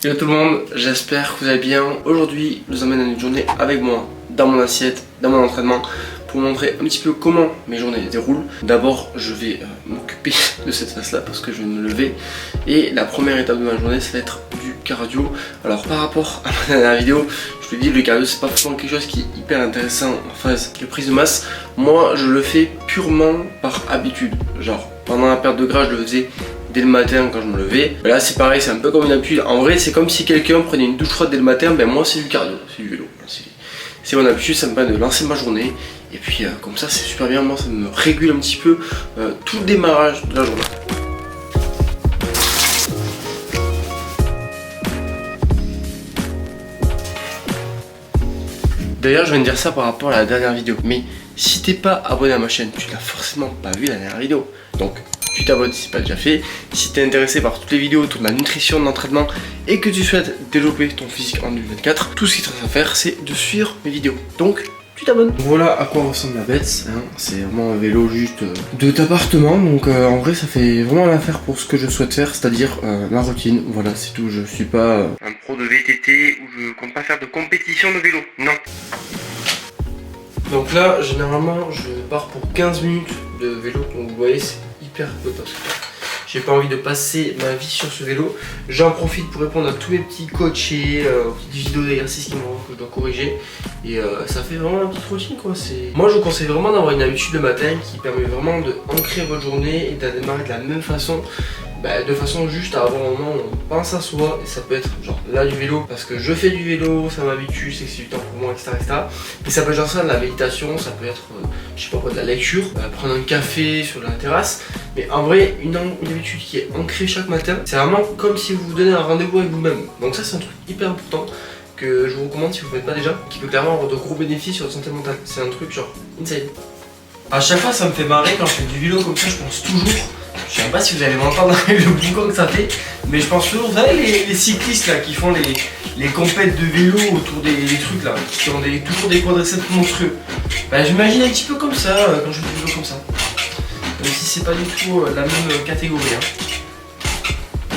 Hello tout le monde, j'espère que vous allez bien. Aujourd'hui, je vous emmène une journée avec moi dans mon assiette, dans mon entraînement, pour vous montrer un petit peu comment mes journées se déroulent. D'abord, je vais m'occuper de cette face là parce que je vais me lever. Et la première étape de ma journée, ça va être du cardio. Alors par rapport à ma dernière vidéo, je vous ai dit, le cardio c'est pas forcément quelque chose qui est hyper intéressant en phase de prise de masse. Moi, je le fais purement par habitude. Genre, pendant la perte de gras, je le faisais dès le matin quand je me levais. Là c'est pareil, c'est un peu comme une habitude. En vrai c'est comme si quelqu'un prenait une douche froide dès le matin. Ben moi c'est du cardio, c'est du vélo. C'est mon habitude, ça me permet de lancer ma journée. Et puis comme ça c'est super bien, moi ça me régule un petit peu tout le démarrage de la journée. D'ailleurs je viens de dire ça par rapport à la dernière vidéo. Mais si t'es pas abonné à ma chaîne, tu l'as forcément pas vu la dernière vidéo. Donc tu t'abonnes si c'est pas déjà fait. Si tu es intéressé par toutes les vidéos autour de la nutrition, de l'entraînement et que tu souhaites développer ton physique en 2024, tout ce qu'il te reste à faire c'est de suivre mes vidéos. Donc tu t'abonnes. Voilà à quoi ressemble la bête, hein. C'est vraiment un vélo juste de d'appartement. Donc en vrai ça fait vraiment l'affaire pour ce que je souhaite faire, c'est-à-dire ma routine. Voilà c'est tout, je suis pas un pro de VTT ou je compte pas faire de compétition de vélo, non. Donc là généralement je pars pour 15 minutes de vélo, donc vous voyez c'est hyper peu parce que j'ai pas envie de passer ma vie sur ce vélo. J'en profite pour répondre à tous mes petits coachés, aux petites vidéos d'exercices qui m'envoient que je dois corriger. Et ça fait vraiment une petite routine quoi. Moi je vous conseille vraiment d'avoir une habitude le matin qui permet vraiment de ancrer votre journée et de la démarrer de la même façon. De façon juste à avoir un moment où on pense à soi, et ça peut être genre là du vélo parce que je fais du vélo, ça m'habitue, c'est que c'est du temps pour moi, etc. Et ça peut être genre ça de la méditation, ça peut être je sais pas quoi, de la lecture, prendre un café sur la terrasse. Mais en vrai une habitude qui est ancrée chaque matin, c'est vraiment comme si vous vous donnez un rendez-vous avec vous-même. Donc ça c'est un truc hyper important que je vous recommande si vous ne faites pas déjà, qui peut clairement avoir de gros bénéfices sur votre santé mentale. C'est un truc genre insane. À chaque fois ça me fait marrer quand je fais du vélo comme ça, je pense toujours. Je sais pas si vous allez m'entendre avec le boucan que ça fait, mais je pense toujours, vous savez les cyclistes là qui font les compètes de vélo autour des trucs là, qui ont toujours des quadriceps monstrueux. J'imagine un petit peu comme ça quand je fais du vélo comme ça. Même si c'est pas du tout la même catégorie. Hein.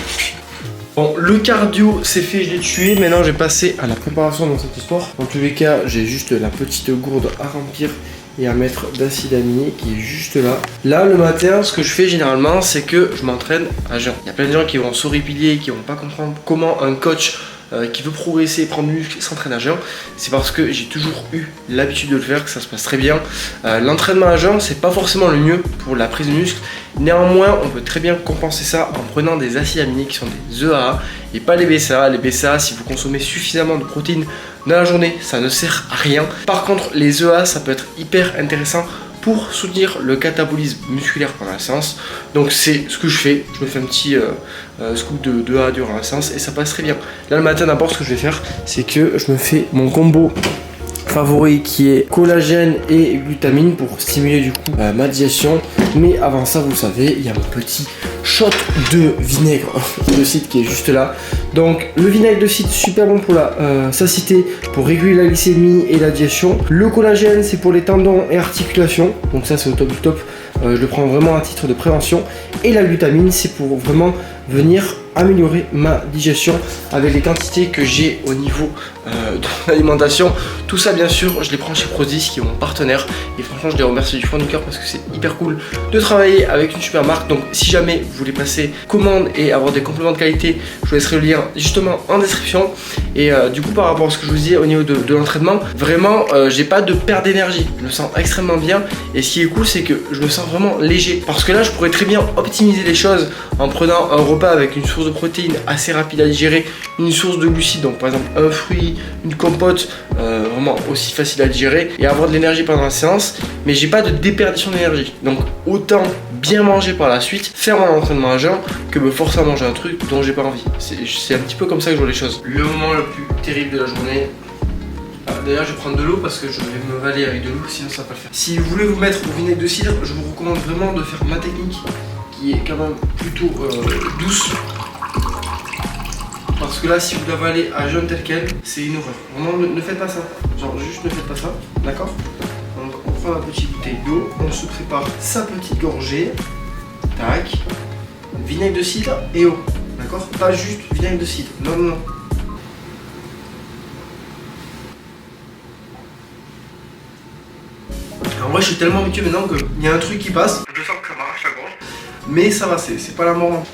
Bon, le cardio c'est fait, je l'ai tué, maintenant je vais passer à la préparation dans cette histoire. Dans tous les cas, j'ai juste la petite gourde à remplir et à mettre d'acide aminé qui est juste là. Là le matin ce que je fais généralement c'est que je m'entraîne à jeun. Il y a plein de gens qui vont s'horripiler, qui vont pas comprendre comment un coach qui veut progresser, prendre du muscle, s'entraîne à jeun. C'est parce que j'ai toujours eu l'habitude de le faire, que ça se passe très bien. L'entraînement à jeun c'est pas forcément le mieux pour la prise de muscle. Néanmoins on peut très bien compenser ça en prenant des acides aminés qui sont des EAA et pas les BCAA. Les BCAA si vous consommez suffisamment de protéines dans la journée ça ne sert à rien. Par contre les EAA ça peut être hyper intéressant pour soutenir le catabolisme musculaire pendant la séance. Donc c'est ce que je fais, je me fais un petit scoop de EAA durant la séance et ça passe très bien. Là le matin d'abord ce que je vais faire c'est que je me fais mon combo favori qui est collagène et glutamine pour stimuler du coup ma digestion. Mais avant ça vous savez il y a mon petit shot de vinaigre de cidre qui est juste là. Donc le vinaigre de cidre super bon pour la satiété, pour réguler la glycémie et la digestion. Le collagène c'est pour les tendons et articulations, donc ça c'est au top du top. Je le prends vraiment à titre de prévention. Et la glutamine c'est pour vraiment venir améliorer ma digestion avec les quantités que j'ai au niveau de l'alimentation. Tout ça bien sûr je les prends chez Prozis qui est mon partenaire et franchement je les remercie du fond du cœur parce que c'est hyper cool de travailler avec une super marque. Donc si jamais vous voulez passer commande et avoir des compléments de qualité, je vous laisserai le lien justement en description. Et du coup par rapport à ce que je vous disais au niveau de l'entraînement, vraiment j'ai pas de perte d'énergie, je me sens extrêmement bien. Et ce qui est cool c'est que je me sens vraiment léger parce que là je pourrais très bien optimiser les choses en prenant un repas avec une source de protéines assez rapide à digérer, une source de glucides, donc par exemple un fruit, une compote, vraiment aussi facile à digérer et avoir de l'énergie pendant la séance, mais j'ai pas de déperdition d'énergie. Donc autant bien manger par la suite, faire mon entraînement à jeun que me forcer à manger un truc dont j'ai pas envie. C'est un petit peu comme ça que je vois les choses. Le moment le plus terrible de la journée. D'ailleurs je vais prendre de l'eau parce que je vais me valayer avec de l'eau sinon ça va pas le faire. Si vous voulez vous mettre au vinaigre de cidre, je vous recommande vraiment de faire ma technique qui est quand même plutôt douce. Parce que là si vous l'avalez à jeun tel quel, c'est une horreur. Vraiment ne faites pas ça. Genre juste ne faites pas ça, d'accord? Donc on prend la petite bouteille d'eau, on se prépare sa petite gorgée. Tac. Vinaigre de cidre et eau. D'accord? d'accord? Pas juste vinaigre de cidre, non, non, non. Alors moi je suis tellement habitué maintenant qu'il y a un truc qui passe, je sens que ça m'arrache la gorge, mais ça va, c'est pas la mort.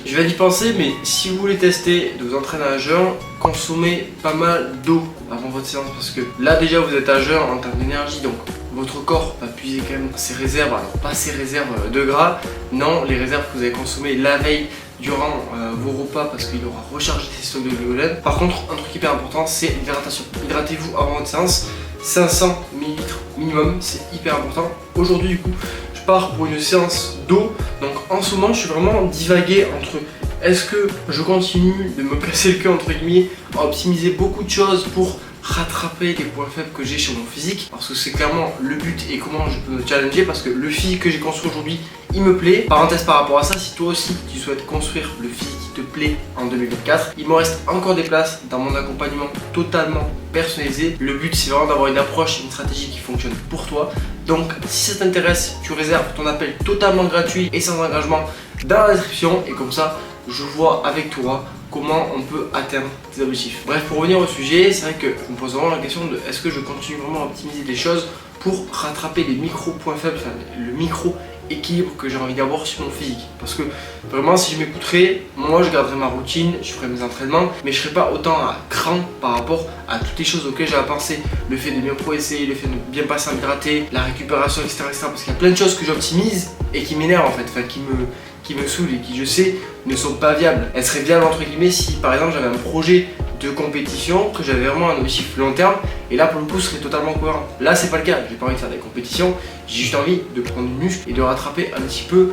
Je vais y penser, mais si vous voulez tester de vous entraîner à jeun, consommez pas mal d'eau avant votre séance, parce que là déjà vous êtes à jeun en termes d'énergie, donc votre corps va puiser quand même ses réserves, alors pas ses réserves de gras, non, les réserves que vous avez consommées la veille durant vos repas, parce qu'il aura rechargé ses stocks de glycogène. Par contre, un truc hyper important, c'est l'hydratation. Hydratez-vous avant votre séance, 500 ml minimum, c'est hyper important. Aujourd'hui du coup, je pars pour une séance d'eau, donc en ce moment je suis vraiment divagué entre est-ce que je continue de me casser le cul entre guillemets à optimiser beaucoup de choses pour rattraper les points faibles que j'ai sur mon physique, parce que c'est clairement le but et comment je peux me challenger, parce que le physique que j'ai construit aujourd'hui il me plaît. Parenthèse par rapport à ça, si toi aussi tu souhaites construire le physique qui te plaît en 2024, il me reste encore des places dans mon accompagnement totalement personnalisé. Le but c'est vraiment d'avoir une approche, une stratégie qui fonctionne pour toi. Donc si ça t'intéresse, tu réserves ton appel totalement gratuit et sans engagement dans la description, et comme ça je vois avec toi comment on peut atteindre tes objectifs. Bref, pour revenir au sujet, c'est vrai que je me pose vraiment la question de est-ce que je continue vraiment à optimiser des choses pour rattraper les micro points faibles, enfin le micro équilibre que j'ai envie d'avoir sur mon physique. Parce que vraiment si je m'écouterais, moi je garderais ma routine, je ferais mes entraînements, mais je serais pas autant à cran par rapport à toutes les choses auxquelles j'ai à penser. Le fait de bien progresser, le fait de bien passer à m'hydrater, la récupération, etc., etc. Parce qu'il y a plein de choses que j'optimise et qui m'énervent en fait, enfin qui me saoulent et qui je sais ne sont pas viables. Elles seraient viables entre guillemets si par exemple j'avais un projet de compétition, que j'avais vraiment un objectif long terme, et là pour le coup ce serait totalement cohérent. Là c'est pas le cas, j'ai pas envie de faire des compétitions, j'ai juste envie de prendre du muscle et de rattraper un petit peu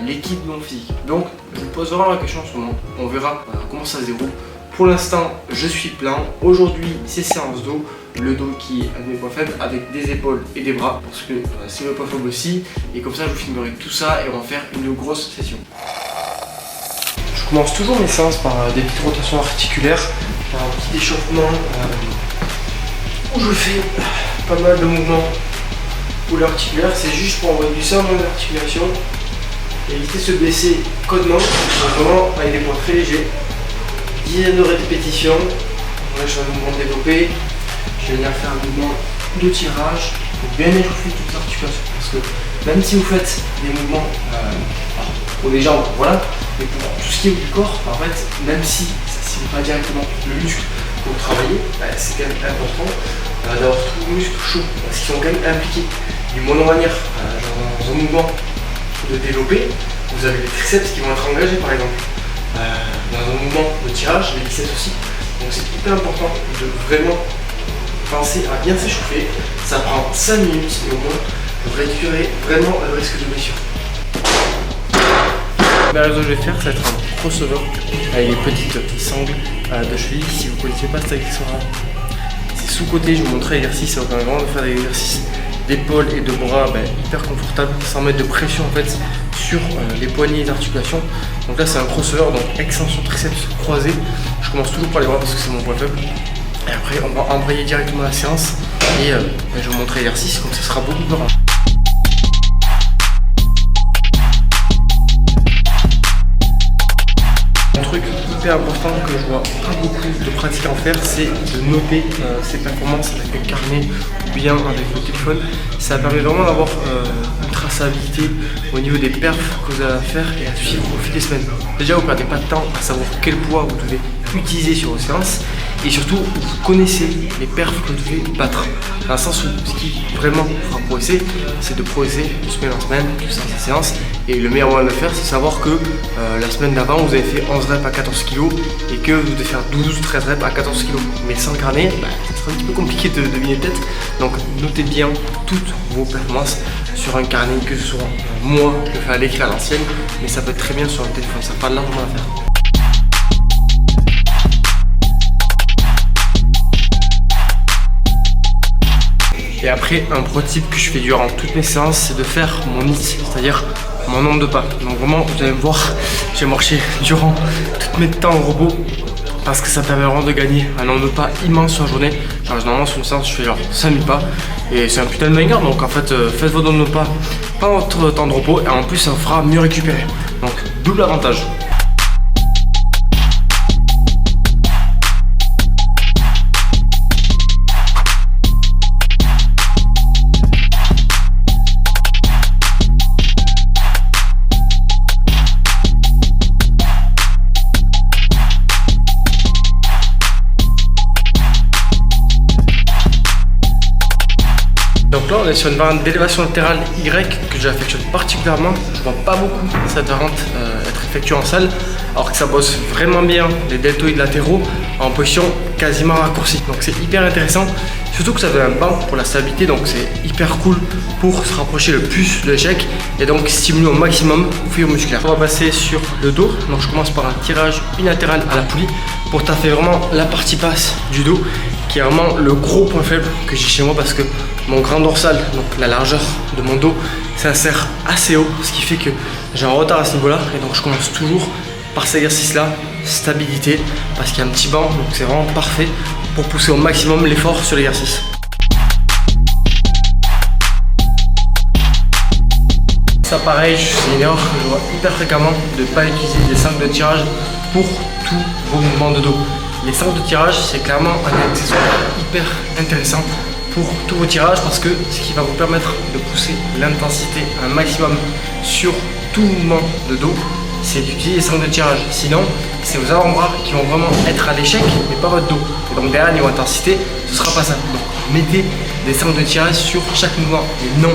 l'équipe de mon physique. Donc je vous pose vraiment la question en ce moment, on verra comment ça se déroule. Pour l'instant je suis plein, aujourd'hui c'est séance d'eau, le dos qui est un de mes points faibles avec des épaules et des bras, parce que c'est le point faible aussi, et comme ça je vous filmerai tout ça et on va faire une grosse session. Je commence toujours mes séances par des petites rotations articulaires, par un petit échauffement où je fais pas mal de mouvements pour l'articulaire. C'est juste pour envoyer du sang dans l'articulation et éviter de se blesser connement, vraiment avec des poids très légers. Dizaines de répétitions. Là je fais un mouvement développé, je vais venir faire un mouvement de tirage pour bien échauffer toute l'articulation, parce que même si vous faites des mouvements pour les jambes, voilà, mais pour tout ce qui est du corps, en fait, même si ça ne cible pas directement le muscle que vous travaillez, c'est quand même important d'avoir tout le muscle chaud, parce qu'ils sont quand même impliqués d'une bonne manière dans un mouvement de développer. Vous avez les triceps qui vont être engagés par exemple, dans un mouvement de tirage, les biceps aussi. Donc c'est hyper important de vraiment penser à bien s'échauffer. Ça prend 5 minutes et au moins vous réduirez vraiment le risque de blessure. La raison que je vais faire, ça va être un crossover avec les petites sangles de cheville. Si vous ne connaissez pas cet accessoire, c'est sous-côté. Je vous montrerai l'exercice. Ça va permettre vraiment de faire des exercices d'épaule et de bras hyper confortables, sans mettre de pression en fait sur les poignets et les articulations. Donc là c'est un crossover, donc extension triceps croisée. Je commence toujours par les bras parce que c'est mon point faible. Et après on va embrayer directement la séance et je vais vous montrer l'exercice, donc ça sera beaucoup plus rapide. Un truc hyper important que je vois pas beaucoup de pratiquants en faire, c'est de noter ses performances avec un carnet ou bien avec le téléphone. Ça permet vraiment d'avoir une traçabilité au niveau des perfs que vous allez faire et à suivre au fil des semaines. Déjà vous ne perdez pas de temps à savoir quel poids vous devez utiliser sur vos séances, et surtout vous connaissez les perfs que vous devez battre. Dans le sens où ce qui vraiment vous fera progresser, c'est de progresser de semaine en semaine, de séance en séance. Et le meilleur moyen de le faire, c'est savoir que la semaine d'avant vous avez fait 11 reps à 14 kg et que vous devez faire 12-13 reps à 14 kg. Mais sans le carnet, ça sera un petit peu compliqué de deviner tête. Donc notez bien toutes vos performances sur un carnet, que ce soit moi, je le fais à l'écrit à l'ancienne, mais ça peut être très bien sur un téléphone, ça parle largement à faire. Et après, un pro tip que je fais durant toutes mes séances, c'est de faire mon HIIT, c'est-à-dire mon nombre de pas. Donc vraiment, vous allez me voir, j'ai marché durant toutes mes temps au repos, parce que ça permet vraiment de gagner un nombre de pas immense sur la journée. Genre généralement sur une séance, je fais genre 5000 pas, et c'est un putain de banger. Donc en fait, faites vos nombres de pas pendant votre temps de repos, et en plus ça vous fera mieux récupérer. Donc double avantage. là on est sur une variante d'élévation latérale Y que j'affectionne particulièrement. Je vois pas beaucoup cette variante être effectuée en salle, alors que ça bosse vraiment bien les deltoïdes latéraux en position quasiment raccourcie. Donc c'est hyper intéressant, surtout que ça donne un banc pour la stabilité, donc c'est hyper cool pour se rapprocher le plus de l'échec et donc stimuler au maximum le fibres musculaire. On va passer sur le dos, donc je commence par un tirage unilatéral à la poulie pour taffer vraiment la partie basse du dos, qui est vraiment le gros point faible que j'ai chez moi, parce que mon grand dorsal, donc la largeur de mon dos, s'insère assez haut, ce qui fait que j'ai un retard à ce niveau là, et donc je commence toujours par cet exercice là, stabilité, parce qu'il y a un petit banc, donc c'est vraiment parfait pour pousser au maximum l'effort sur l'exercice. Ça pareil, c'est une erreur que je vois hyper fréquemment, de ne pas utiliser des sangles de tirage pour tous vos mouvements de dos. Les sangles de tirage, c'est clairement un accessoire hyper intéressant pour tous vos tirages, parce que ce qui va vous permettre de pousser l'intensité un maximum sur tout mouvement de dos, c'est d'utiliser les sangles de tirage. Sinon, c'est vos avant-bras qui vont vraiment être à l'échec, mais pas votre dos. Et donc derrière, niveau intensité, ce sera pas ça. Donc mettez des sangles de tirage sur chaque mouvement. Et non,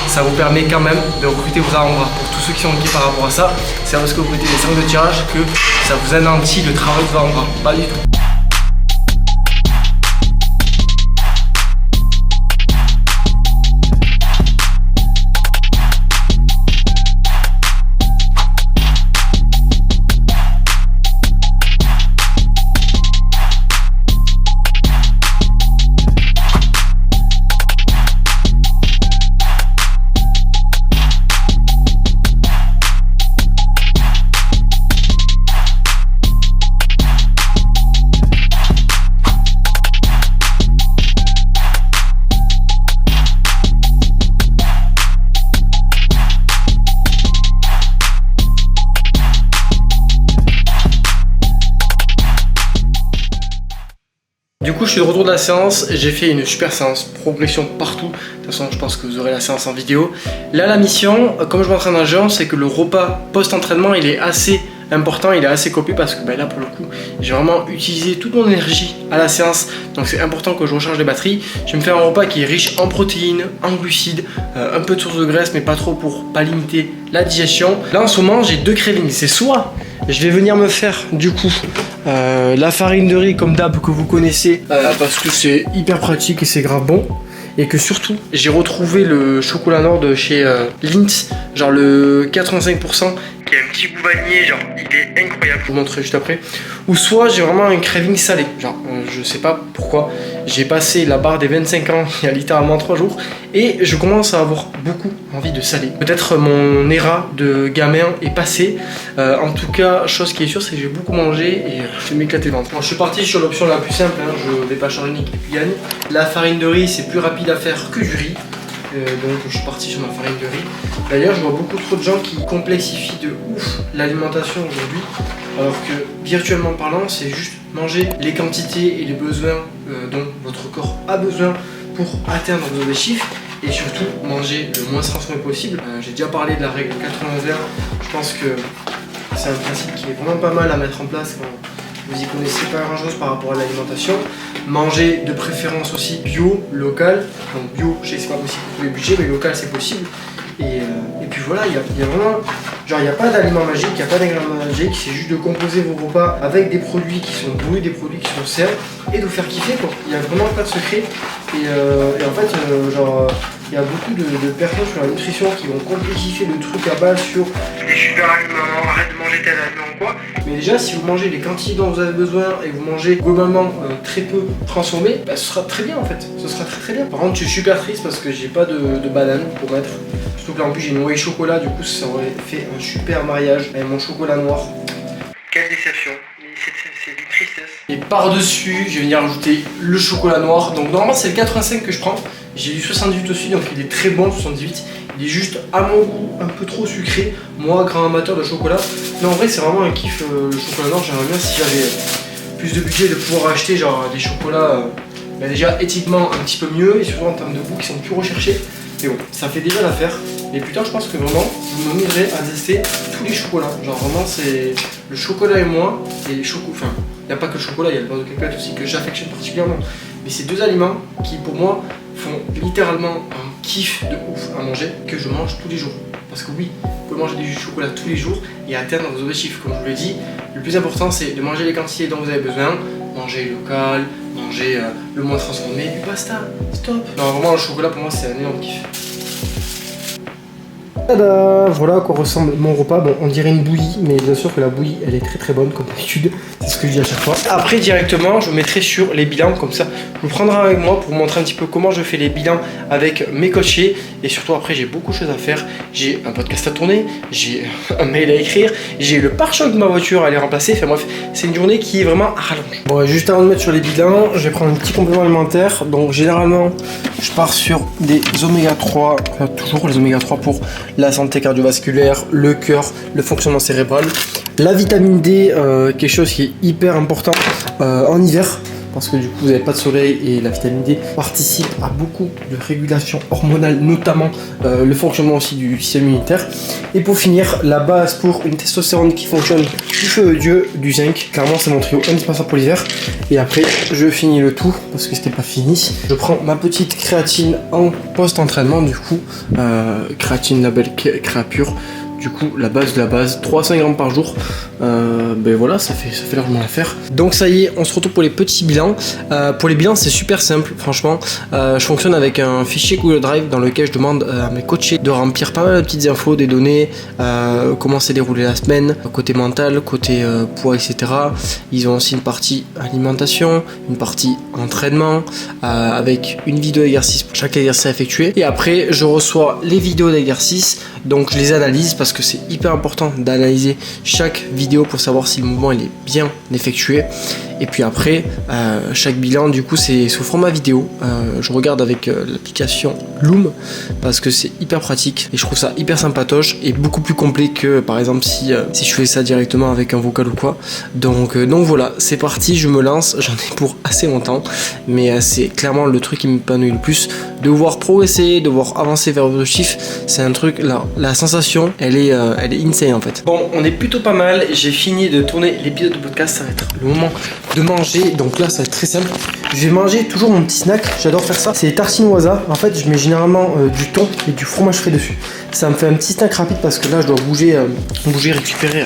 ça vous permet quand même de recruter vos avant-bras. Pour tous ceux qui sont inquiets par rapport à ça, c'est parce que vous mettez des sangles de tirage que ça vous anéantit le travail de vos avant-bras. Pas du tout. Du coup, je suis de retour de la séance, j'ai fait une super séance, progression partout. De toute façon, je pense que vous aurez la séance en vidéo. Là, la mission, comme je m'entraîne en géant, c'est que le repas post-entraînement, il est assez important, il est assez copieux, parce que là, pour le coup, j'ai vraiment utilisé toute mon énergie à la séance. Donc c'est important que je recharge les batteries. Je vais me faire un repas qui est riche en protéines, en glucides, un peu de source de graisse, mais pas trop pour pas limiter la digestion. Là, en ce moment, j'ai deux cravings. C'est soit je vais venir me faire du coup la farine de riz comme d'hab que vous connaissez, parce que c'est hyper pratique et c'est grave bon, et que surtout j'ai retrouvé le chocolat noir de chez Lindt, genre le 85%, qui a un petit goût vanillé, genre il est incroyable, je vous montrerai juste après. Ou soit j'ai vraiment un craving salé, genre je sais pas pourquoi, j'ai passé la barre des 25 ans il y a littéralement 3 jours et je commence à avoir beaucoup envie de salé. Peut-être mon era de gamin est passé, en tout cas chose qui est sûre, c'est que j'ai beaucoup mangé et je vais m'éclater le ventre. Bon, je suis parti sur l'option la plus simple, hein, je vais pas changer ni gagne. La farine de riz, c'est plus rapide à faire que du riz. Donc je suis parti sur ma farine de riz. D'ailleurs, je vois beaucoup trop de gens qui complexifient de ouf l'alimentation aujourd'hui, alors que virtuellement parlant, c'est juste manger les quantités et les besoins dont votre corps a besoin pour atteindre vos objectifs, et surtout manger le moins transformé possible. J'ai déjà parlé de la règle 80-20. Je pense que c'est un principe qui est vraiment pas mal à mettre en place quand vous y connaissez pas grand chose par rapport à l'alimentation. Manger de préférence aussi bio, local. Donc bio, je sais que c'est pas possible pour tous les budgets, mais local c'est possible. Et puis voilà, il y a vraiment, genre il n'y a pas d'aliment magique, il n'y a pas d'ingrédients magiques, c'est juste de composer vos repas avec des produits qui sont bons, des produits qui sont sains, et de vous faire kiffer quoi. Il n'y a vraiment pas de secret. Et en fait, il y a beaucoup de personnes sur la nutrition qui vont complexifier le truc à base sur des super aliments, arrête de manger tel aliment ou quoi. Mais déjà, si vous mangez les quantités dont vous avez besoin et vous mangez globalement très peu transformé, bah, ce sera très bien en fait. Ce sera très très bien. Par contre, je suis super triste parce que j'ai pas de banane pour mettre. Surtout que là en plus j'ai une whey chocolat, du coup ça aurait fait un super mariage avec mon chocolat noir. Quelle déception, c'est une tristesse. Et par-dessus, je vais venir ajouter le chocolat noir. Donc normalement c'est le 85 que je prends. J'ai du 78 aussi, donc il est très bon, 78. Il est juste à mon goût un peu trop sucré. Moi, grand amateur de chocolat. Mais en vrai c'est vraiment un kiff le chocolat noir. J'aimerais bien si j'avais plus de budget de pouvoir acheter genre des chocolats déjà éthiquement un petit peu mieux, et surtout en termes de goût qui sont plus recherchés. Mais bon, ça fait déjà l'affaire. Et plus tard, je pense que vraiment, je m'amuserai à tester tous les chocolats. Genre vraiment, c'est le chocolat et moi, et les chocolats. Enfin, il n'y a pas que le chocolat, il y a le beurre de cacahuète aussi que j'affectionne particulièrement. Mais c'est deux aliments qui pour moi font littéralement un kiff de ouf à manger, que je mange tous les jours. Parce que oui, vous pouvez manger du chocolat tous les jours et atteindre vos objectifs. Comme je vous l'ai dit, le plus important c'est de manger les quantités dont vous avez besoin, manger local, manger le moins transformé, du pasta, stop. Non, vraiment le chocolat pour moi c'est un énorme kiff. Tada, voilà à quoi ressemble mon repas. Bon, on dirait une bouillie, mais bien sûr que la bouillie elle est très bonne comme d'habitude. C'est ce que je dis à chaque fois. Après, directement, je mettrai sur les bilans comme ça. Je vous prendrai avec moi pour vous montrer un petit peu comment je fais les bilans avec mes coachés. Et surtout, après, j'ai beaucoup de choses à faire. J'ai un podcast à tourner, j'ai un mail à écrire, j'ai le pare-choc de ma voiture à aller remplacer. Enfin bref, c'est une journée qui est vraiment à rallonge. Bon, juste avant de mettre sur les bilans, je vais prendre un petit complément alimentaire. Donc, généralement, je pars sur des oméga 3, toujours les oméga 3 pour la santé cardiovasculaire, le cœur, le fonctionnement cérébral. La vitamine D, quelque chose qui est hyper important en hiver, parce que du coup vous n'avez pas de soleil et la vitamine D participe à beaucoup de régulation hormonale, notamment le fonctionnement aussi du système immunitaire. Et pour finir, la base pour une testostérone qui fonctionne du feu Dieu, du zinc. Clairement c'est mon trio indispensable pour l'hiver. Et après je finis le tout parce que c'était pas fini. Je prends ma petite créatine en post-entraînement, du coup créatine label Créapure. Du coup, la base de la base, 300 grammes par jour, ben voilà, ça fait largement l'affaire. Donc ça y est, on se retrouve pour les petits bilans. Pour les bilans, c'est super simple, franchement. Je fonctionne avec un fichier Google Drive dans lequel je demande à mes coachés de remplir pas mal de petites infos, des données, comment s'est déroulée la semaine, côté mental, côté poids, etc. Ils ont aussi une partie alimentation, une partie entraînement, avec une vidéo d'exercice pour chaque exercice à effectuer. Et après, je reçois les vidéos d'exercice, donc je les analyse parce que c'est hyper important d'analyser chaque vidéo pour savoir si le mouvement il est bien effectué. Et puis après, chaque bilan du coup c'est sous format vidéo. Je regarde avec l'application Loom parce que c'est hyper pratique et je trouve ça hyper sympatoche et beaucoup plus complet que par exemple si je fais ça directement avec un vocal ou quoi. Donc voilà, c'est parti, je me lance. J'en ai pour assez longtemps, mais c'est clairement le truc qui m'épanouit le plus, de voir progresser, de voir avancer vers vos objectifs. C'est un truc là, la sensation elle est insane en fait. Bon, on est plutôt pas mal. J'ai fini de tourner l'épisode de podcast, ça va être le moment de manger. Donc là ça va être très simple, je vais manger toujours mon petit snack, j'adore faire ça, c'est les tartines au hasard. En fait je mets généralement du thon et du fromage frais dessus, ça me fait un petit snack rapide parce que là je dois bouger récupérer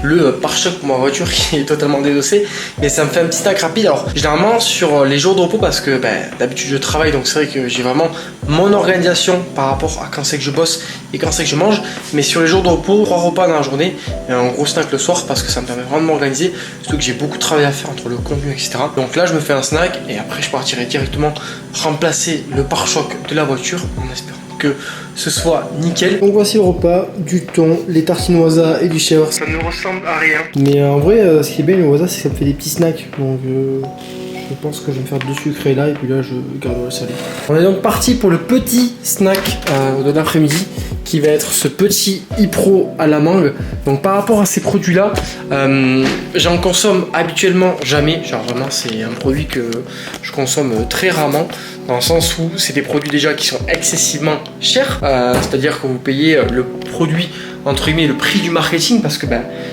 le pare-choc pour ma voiture qui est totalement dédossé, mais ça me fait un petit snack rapide. Alors généralement sur les jours de repos, parce que d'habitude je travaille, donc c'est vrai que j'ai vraiment mon organisation par rapport à quand c'est que je bosse et quand c'est que je mange, mais sur les jours de repos, 3 repas dans la journée et un gros snack le soir parce que ça me permet vraiment de m'organiser, surtout que j'ai beaucoup de travail à faire entre le contenu, etc. Donc là je me fais un snack et après je partirai directement remplacer le pare-choc de la voiture en espérant que ce soit nickel. Donc voici le repas, du thon, les tartines au hasard et du chèvre. Ça ne ressemble à rien. Mais en vrai, ce qui est bien le hasard, c'est que ça me fait des petits snacks. Donc je pense que je vais me faire 2 sucrés là et puis là je garderai le salé. On est donc parti pour le petit snack de l'après-midi qui va être ce petit Ipro à la mangue. Donc par rapport à ces produits là, j'en consomme habituellement jamais. Genre vraiment c'est un produit que je consomme très rarement, dans le sens où c'est des produits déjà qui sont excessivement chers, c'est-à-dire que vous payez le produit entre guillemets le prix du marketing parce que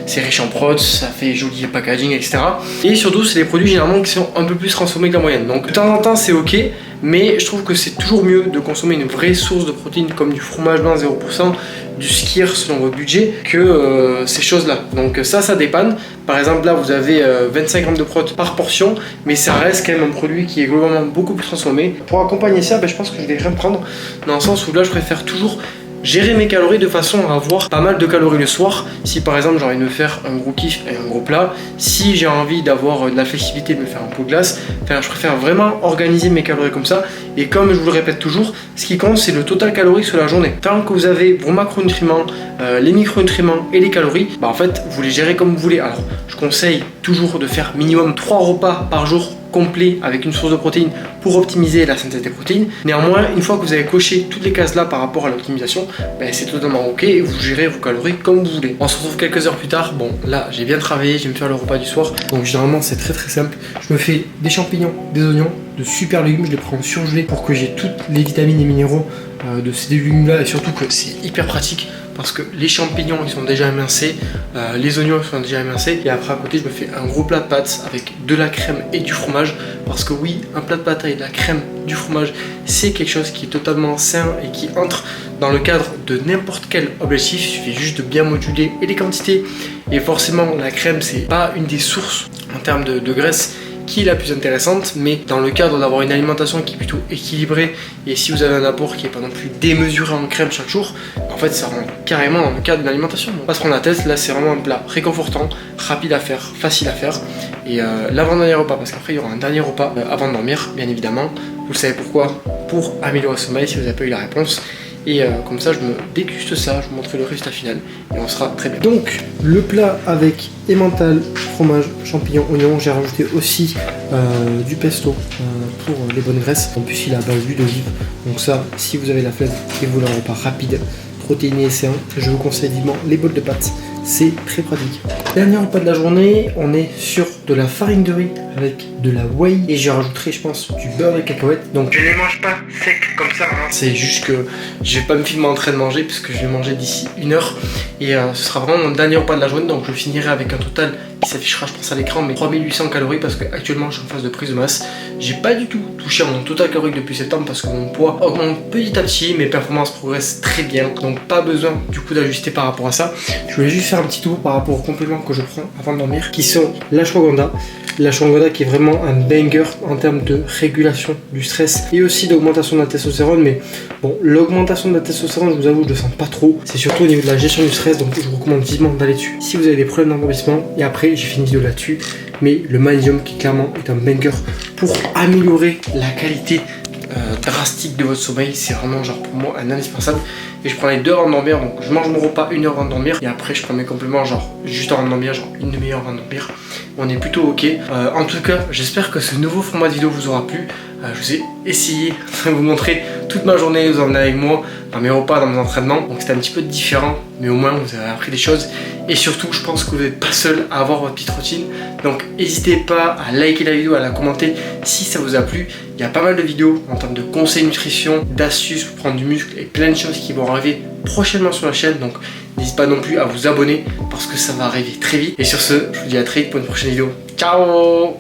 c'est riche en prod, ça fait joli packaging, etc. Et surtout c'est des produits généralement qui sont un peu plus transformés que la moyenne. Donc de temps en temps c'est ok, mais je trouve que c'est toujours mieux de consommer une vraie source de protéines comme du fromage blanc 0%, du skyr selon votre budget, que ces choses là. Donc ça dépanne. Par exemple là vous avez 25 grammes de prot par portion, mais ça reste quand même un produit qui est globalement beaucoup plus transformé. Pour accompagner ça, je pense que je vais rien prendre, dans le sens où là je préfère toujours gérer mes calories de façon à avoir pas mal de calories le soir. Si par exemple j'ai envie de me faire un gros kiff et un gros plat, si j'ai envie d'avoir de la flexibilité, de me faire un pot de glace, je préfère vraiment organiser mes calories comme ça. Et comme je vous le répète toujours, ce qui compte c'est le total calorique sur la journée. Tant que vous avez vos macronutriments, les micronutriments et les calories, en fait vous les gérez comme vous voulez. Alors je conseille toujours de faire minimum 3 repas par jour complet avec une source de protéines pour optimiser la synthèse des protéines. Néanmoins, une fois que vous avez coché toutes les cases là par rapport à l'optimisation, c'est totalement ok et vous gérez vos calories comme vous voulez. On se retrouve quelques heures plus tard. Bon, là j'ai bien travaillé, je vais me faire le repas du soir. Donc généralement c'est très simple. Je me fais des champignons, des oignons, de super légumes, je les prends surgelés pour que j'ai toutes les vitamines et minéraux de ces légumes là, et surtout que c'est hyper pratique parce que les champignons ils sont déjà émincés, les oignons ils sont déjà émincés, et après à côté je me fais un gros plat de pâtes avec de la crème et du fromage, parce que oui, un plat de pâtes avec de la crème, du fromage, c'est quelque chose qui est totalement sain et qui entre dans le cadre de n'importe quel objectif. Il suffit juste de bien moduler et les quantités, et forcément la crème c'est pas une des sources en termes de graisse qui est la plus intéressante, mais dans le cadre d'avoir une alimentation qui est plutôt équilibrée, et si vous avez un apport qui n'est pas non plus démesuré en crème chaque jour, en fait ça rentre carrément dans le cadre d'une alimentation. On va se prendre la tête, là c'est vraiment un plat réconfortant, rapide à faire, facile à faire, et l'avant-dernier repas, parce qu'après il y aura un dernier repas avant de dormir, bien évidemment. Vous savez pourquoi? Pour améliorer le sommeil si vous n'avez pas eu la réponse. Et comme ça je me déguste ça, je vous montrerai le résultat final et on sera très bien. Donc le plat avec emmental, fromage, champignons, oignons, j'ai rajouté aussi du pesto pour les bonnes graisses. En plus il est à base d'huile d'olive, donc ça si vous avez la flemme et vous voulez un repas rapide, protéiné et sain, je vous conseille vivement les bols de pâtes, c'est très pratique. Dernier repas de la journée, on est sur de la farine de riz avec de la whey, et je rajouterai je pense du beurre et cacahuètes. Donc je ne les mange pas sec comme ça, hein. C'est juste que je vais pas me filmer en train de manger puisque je vais manger d'ici 1 heure, et ce sera vraiment mon dernier repas de la journée, donc je finirai avec un total qui s'affichera je pense à l'écran, mais 3800 calories, parce que actuellement je suis en phase de prise de masse. J'ai pas du tout touché à mon total calorique depuis septembre parce que mon poids augmente petit à petit, mes performances progressent très bien, donc pas besoin du coup d'ajuster par rapport à ça. Je voulais juste faire un petit tour par rapport aux compléments que je prends avant de dormir, qui sont l'ashwagandha. L'ashwagandha qui est vraiment un banger en termes de régulation du stress et aussi d'augmentation de la testostérone, mais bon, l'augmentation de la testostérone, je vous avoue, je le sens pas trop. C'est surtout au niveau de la gestion du stress, donc je vous recommande vivement d'aller dessus si vous avez des problèmes d'endormissement. Et après, j'ai fait une vidéo là-dessus, mais le magnésium qui clairement est un banger pour améliorer la qualité drastique de votre sommeil, c'est vraiment genre pour moi un indispensable. Et je prends les 2 avant de dormir, donc je mange mon repas 1 heure avant de dormir, et après je prends mes compléments genre juste avant de dormir, genre une demi-heure avant de dormir. On est plutôt ok. En tout cas, j'espère que ce nouveau format de vidéo vous aura plu. Je vous ai essayé de vous montrer toute ma journée, vous emmener avec moi dans mes repas, dans mes entraînements. Donc c'était un petit peu différent, mais au moins vous avez appris des choses. Et surtout, je pense que vous n'êtes pas seul à avoir votre petite routine. Donc n'hésitez pas à liker la vidéo, à la commenter si ça vous a plu. Il y a pas mal de vidéos en termes de conseils nutrition, d'astuces pour prendre du muscle et plein de choses qui vont arriver prochainement sur la chaîne. Donc n'hésitez pas non plus à vous abonner parce que ça va arriver très vite. Et sur ce, je vous dis à très vite pour une prochaine vidéo. Ciao!